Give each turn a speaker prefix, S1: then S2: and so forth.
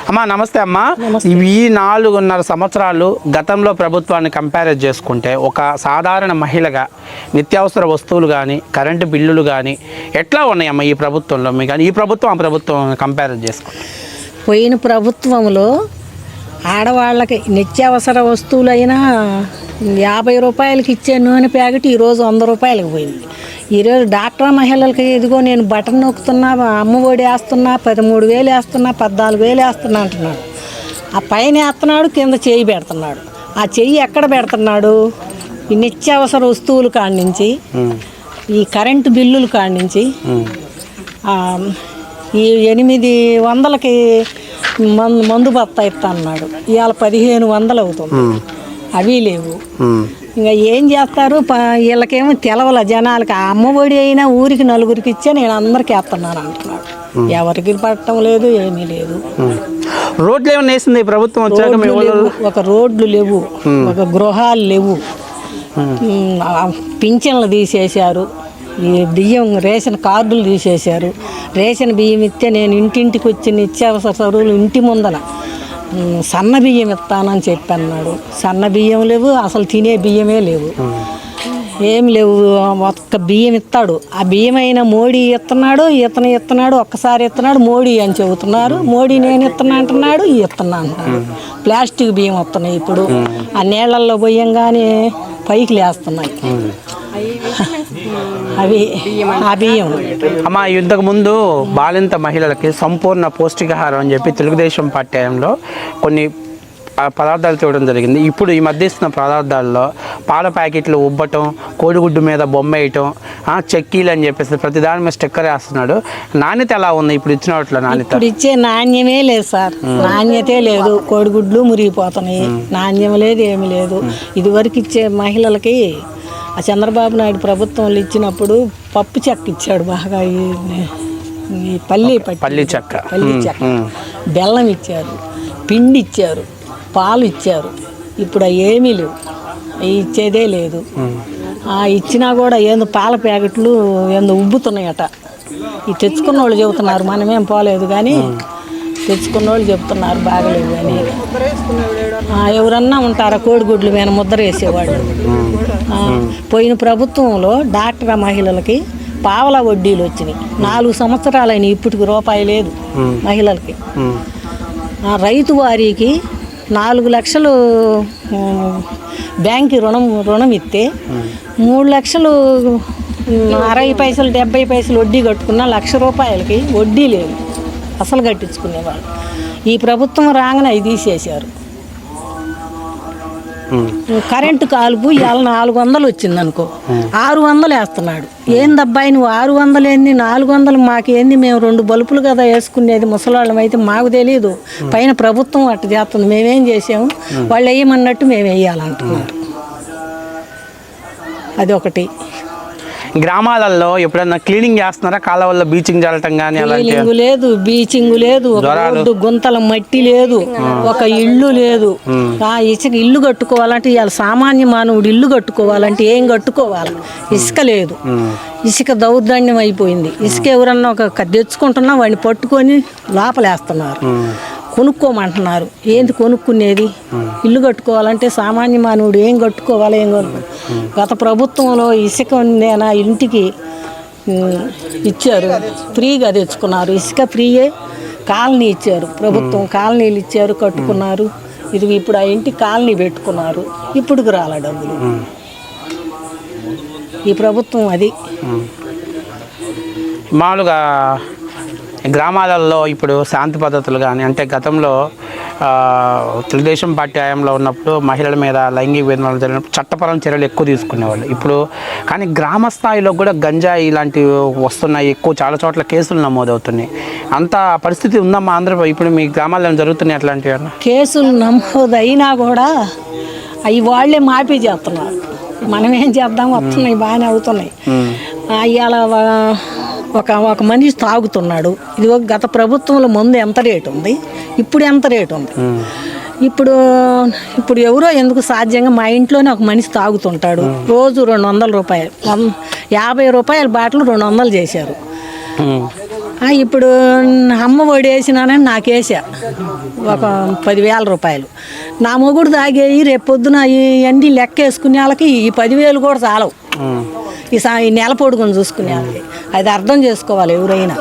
S1: అమ్మా నమస్తే అమ్మా. ఈ 4.5 సంవత్సరాలు గతంలో ప్రభుత్వాన్ని కంపేర్ చేసుకుంటే ఒక సాధారణ మహిళగా నిత్యావసర వస్తువులు కానీ కరెంటు బిల్లులు కానీ ఎట్లా ఉన్నాయమ్మా ఈ ప్రభుత్వంలో? మీ కానీ ఈ ప్రభుత్వం ఆ ప్రభుత్వం కంపేర్ చేసుకుంటే
S2: పోయిన ప్రభుత్వంలో ఆడవాళ్ళకి నిత్యావసర వస్తువులైనా 50 రూపాయలకి ఇచ్చే నూనె ప్యాకెట్ ఈరోజు 100 రూపాయలకి పోయింది. ఈరోజు డాక్టర్ మహిళలకి ఇదిగో నేను బటన్ నొక్కుతున్నా, అమ్మఒడి వేస్తున్నా, 13,000 వేస్తున్నా, 14,000 వేస్తున్నా అంటున్నాడు. ఆ పైన వేస్తున్నాడు, కింద చెయ్యి పెడుతున్నాడు. ఆ చెయ్యి ఎక్కడ పెడుతున్నాడు? ఈ నిత్యావసర వస్తువుల కాడి నుంచి, ఈ కరెంటు బిల్లుల కాడి నుంచి, ఈ 800కి మందు బత్తా ఇస్తా అన్నాడు. ఇవాళ 1,500 అవుతుంది. అవి లేవు. ఇంకా ఏం చేస్తారు? వీళ్ళకేమో తెలవల జనాలకి. ఆ అమ్మఒడి అయినా ఊరికి 4గురికి ఇచ్చే నేను అందరికి వేస్తున్నాను అంటున్నాడు. ఎవరికి పట్టడం లేదు, ఏమీ లేదు.
S1: రోడ్లు ఏమైనా వేసింది ప్రభుత్వం వచ్చాక?
S2: ఒక రోడ్లు లేవు, ఒక గృహాలు లేవు, పింఛన్లు తీసేశారు, ఈ బియ్యం రేషన్ కార్డులు తీసేశారు. రేషన్ బియ్యం ఇస్తే నేను ఇంటింటికి వచ్చి నిత్యావసర సరుకులు ఇంటి ముందర సన్న బియ్యం ఇస్తానని చెప్పి అన్నాడు. సన్న బియ్యం లేవు, అసలు తినే బియ్యమే లేవు, ఏం లేవు. ఒక్క బియ్యం ఇస్తాడు. ఆ బియ్యం అయినా మోడీ ఇస్తున్నాడు, ఇస్తున్నాడు, ఒక్కసారి ఇస్తున్నాడు, మోడీ అని చెబుతున్నారు. మోడీ నేను ఇస్తున్నా అంటున్నాడు, ఇస్తున్నా అంటున్నాడు. ప్లాస్టిక్ బియ్యం వస్తున్నాయి. ఇప్పుడు ఆ నీళ్ళల్లో పోయంగానే పైకి లేస్తున్నాయి అవి ఆ బియ్యం.
S1: అమ్మా, ఇంతకు ముందు బాలింత మహిళలకి సంపూర్ణ పౌష్టికాహారం అని చెప్పి తెలుగుదేశం పార్టీ టైంలో కొన్ని పదార్థాలు చూడడం జరిగింది. ఇప్పుడు ఈ మధ్య ఇస్తున్న పదార్థాల్లో పాల ప్యాకెట్లు ఉబ్బటం, కోడిగుడ్డు మీద బొమ్మ వేయటం, చెక్కీలు అని చెప్పేసి ప్రతి దాని మీద స్టిక్కర్ వేస్తున్నాడు. నాణ్యత ఎలా ఉంది ఇప్పుడు ఇచ్చిన వాటిలో? నాణ్యత
S2: ఇప్పుడు ఇచ్చే నాణ్యమే లేదు సార్, నాణ్యతే లేదు. కోడిగుడ్లు మురిగిపోతున్నాయి, నాణ్యం లేదు, ఏమి లేదు. ఇదివరకు ఇచ్చే మహిళలకి ఆ చంద్రబాబు నాయుడు ప్రభుత్వంలో ఇచ్చినప్పుడు పప్పు చెక్క ఇచ్చాడు బాగా, ఈ పల్లి చెక్క, బెల్లం ఇచ్చారు, పిండి ఇచ్చారు, పాలు ఇచ్చారు. ఇప్పుడు ఏమీ లేవు, ఇచ్చేదే లేదు. ఇచ్చినా కూడా ఏందో పాల ప్యాకెట్లు ఏందో ఉబ్బుతున్నాయట. ఈ తెచ్చుకున్న వాళ్ళు చెబుతున్నారు, మనమేం పోలేదు కానీ తెచ్చుకున్న వాళ్ళు చెప్తున్నారు బాగలేవు అని. ఎవరన్నా ఉంటారా కోడిగుడ్లు మీద ముద్ర వేసేవాళ్ళు? పోయిన ప్రభుత్వంలో డాక్టర్ మహిళలకి పావలా వడ్డీలు వచ్చినాయి. 4 సంవత్సరాలైన ఇప్పటికి రూపాయి లేదు మహిళలకి. రైతు వారికి 4 లక్షలు బ్యాంకు రుణం ఇస్తే 3 లక్షలు 60 పైసలు 70 పైసలు వడ్డీ కట్టుకున్న 1,00,000 రూపాయలకి వడ్డీ లేదు, అసలు కట్టించుకునేవాళ్ళు. ఈ ప్రభుత్వం రాగానే అవి తీసేశారు. కరెంటు కాలుపు ఇవాళ 400 వచ్చింది అనుకో, 600 వేస్తున్నాడు. ఏందబ్బాయి నువ్వు 600 ఏంది, 400 మాకేంది? మేము 2 బల్బులు కదా వేసుకునేది, ముసలాళ్ళం అయితే మాకు తెలియదు. పైన ప్రభుత్వం అట్ట చేస్తుంది, మేమేం చేసాము? వాళ్ళు వేయమన్నట్టు మేము వేయాలంటున్నారు. అదొకటి.
S1: గ్రామాలలో ఎప్పుడన్నా క్లీనింగ్ చేస్తున్నారా? కాలువల్లో బీచింగ్ చల్లటం కానీ?
S2: క్లీనింగ్ లేదు, బీచింగ్ లేదు, రోడ్డు గుంతల మట్టి లేదు, ఒక ఇల్లు లేదు. ఇసుక ఇల్లు కట్టుకోవాలంటే ఇవాళ సామాన్య మానవుడు ఇల్లు కట్టుకోవాలంటే ఏం కట్టుకోవాలి? ఇసుక లేదు. ఇసుక దౌర్జన్యం అయిపోయింది. ఇసుక ఎవరన్నా ఒక తెచ్చుకుంటున్నా వాడిని పట్టుకొని లోపలేస్తున్నారు, కొనుక్కోమంటున్నారు. ఏంది కొనుక్కునేది? ఇల్లు కట్టుకోవాలంటే సామాన్య మానవుడు ఏం కట్టుకోవాలి, ఏం గత ప్రభుత్వంలో ఇసుక నేనా ఇంటికి ఇచ్చారు, ఫ్రీగా తెచ్చుకున్నారు. ఇసుక ఫ్రీయే, కాలనీ ఇచ్చారు ప్రభుత్వం, కాలనీలు ఇచ్చారు, కట్టుకున్నారు. ఇది ఇప్పుడు ఆ ఇంటికి కాలనీ పెట్టుకున్నారు, ఇప్పుడుకు రాలే డబ్బులు. ఈ ప్రభుత్వం అది.
S1: మామూలుగా గ్రామాలలో ఇప్పుడు శాంతి పద్ధతులు కానీ, అంటే గతంలో తెలుగుదేశం పార్టీ హయాంలో ఉన్నప్పుడు మహిళల మీద లైంగిక వేదనలు జరిగినప్పుడు చట్టపరమైన చర్యలు ఎక్కువ తీసుకునేవాళ్ళు. ఇప్పుడు కానీ గ్రామ స్థాయిలో కూడా గంజాయి ఇలాంటివి వస్తున్నాయి, ఎక్కువ చాలా చోట్ల కేసులు నమోదవుతున్నాయి. అంత పరిస్థితి ఉందమ్మా ఆంధ్రప్రదేశ్? ఇప్పుడు మీ గ్రామాల్లో జరుగుతున్నాయి అట్లాంటివి? కేసులు
S2: నమోదైనా కూడా అవి వాళ్ళే మాఫీ చేస్తున్నారు. మనం ఏం చేద్దాం, వస్తున్నాయి, బాగానే అవుతున్నాయి. ఇవాళ ఒక మనిషి తాగుతున్నాడు. ఇది గత ప్రభుత్వంలో ముందు ఎంత రేటు ఉంది, ఇప్పుడు ఎంత రేటు ఉంది? ఇప్పుడు ఎవరో ఎందుకు సాధ్యంగా మా ఇంట్లోనే ఒక మనిషి తాగుతుంటాడు, రోజు 200 రూపాయలు, 50 రూపాయల బాటలు 200 చేశారు. ఇప్పుడు అమ్మ ఒడి వేసినానని నాకు వేసా ఒక 10,000 రూపాయలు. నా మొగుడు తాగేయి రేపు పొద్దున ఇవన్నీ లెక్క వేసుకునే వాళ్ళకి ఈ 10,000 కూడా చాలవు. ఈ నెల పొడుగుని చూసుకునే వాళ్ళకి అది అర్థం చేసుకోవాలి ఎవరైనా.